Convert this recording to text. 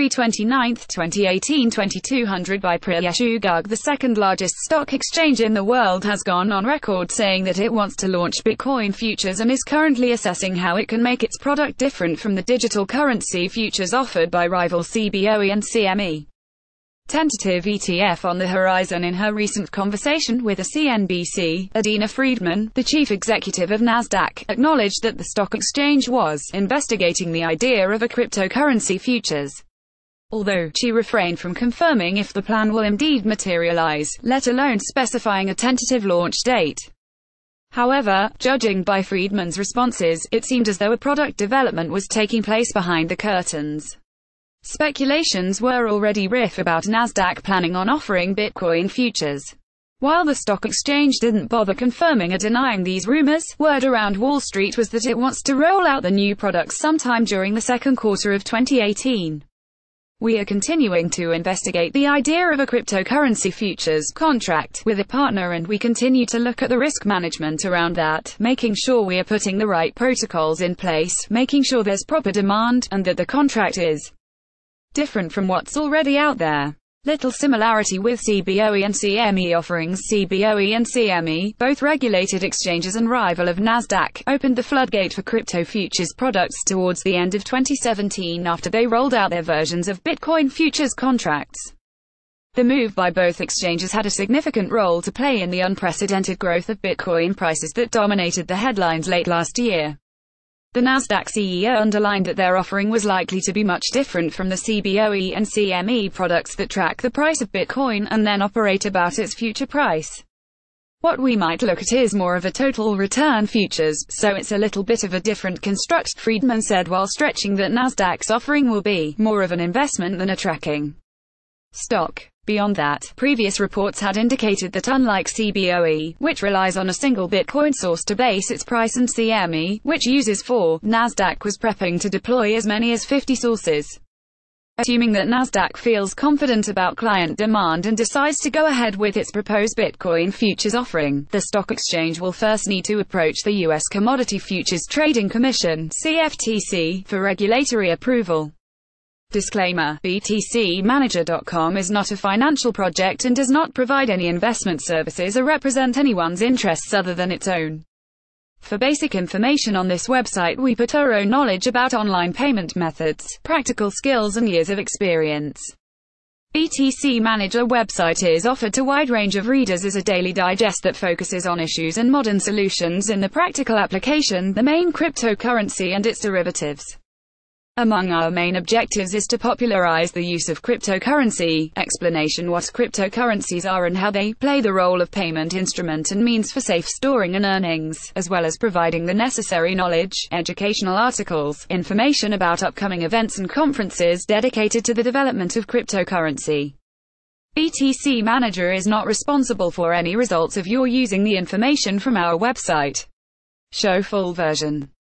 February 29, 2018, 2200 by Priyeshu Garg. The second largest stock exchange in the world has gone on record saying that it wants to launch Bitcoin futures and is currently assessing how it can make its product different from the digital currency futures offered by rival CBOE and CME. Tentative ETF on the horizon. In her recent conversation with a CNBC, Adena Friedman, the chief executive of Nasdaq, acknowledged that the stock exchange was investigating the idea of a cryptocurrency futures. Although she refrained from confirming if the plan will indeed materialize, let alone specifying a tentative launch date. However, judging by Friedman's responses, it seemed as though a product development was taking place behind the curtains. Speculations were already rife about Nasdaq planning on offering Bitcoin futures. While the stock exchange didn't bother confirming or denying these rumors, word around Wall Street was that it wants to roll out the new products sometime during the second quarter of 2018. We are continuing to investigate the idea of a cryptocurrency futures contract with a partner, and we continue to look at the risk management around that, making sure we are putting the right protocols in place, making sure there's proper demand, and that the contract is different from what's already out there. Little similarity with CBOE and CME offerings. CBOE and CME, both regulated exchanges and rival of Nasdaq, opened the floodgate for crypto futures products towards the end of 2017 after they rolled out their versions of Bitcoin futures contracts. The move by both exchanges had a significant role to play in the unprecedented growth of Bitcoin prices that dominated the headlines late last year. The Nasdaq CEO underlined that their offering was likely to be much different from the CBOE and CME products that track the price of Bitcoin and then operate about its future price. What we might look at is more of a total return futures, so it's a little bit of a different construct, Friedman said, while stretching that Nasdaq's offering will be more of an investment than a tracking stock. Beyond that, previous reports had indicated that unlike CBOE, which relies on a single Bitcoin source to base its price, and CME, which uses 4, Nasdaq was prepping to deploy as many as 50 sources. Assuming that Nasdaq feels confident about client demand and decides to go ahead with its proposed Bitcoin futures offering, the stock exchange will first need to approach the U.S. Commodity Futures Trading Commission (CFTC) for regulatory approval. Disclaimer: BTCManager.com is not a financial project and does not provide any investment services or represent anyone's interests other than its own. For basic information on this website, we put our own knowledge about online payment methods, practical skills and years of experience. BTC Manager website is offered to a wide range of readers as a daily digest that focuses on issues and modern solutions in the practical application, the main cryptocurrency and its derivatives. Among our main objectives is to popularize the use of cryptocurrency, explanation what cryptocurrencies are and how they play the role of payment instrument and means for safe storing and earnings, as well as providing the necessary knowledge, educational articles, information about upcoming events and conferences dedicated to the development of cryptocurrency. BTC Manager is not responsible for any results of your using the information from our website. Show full version.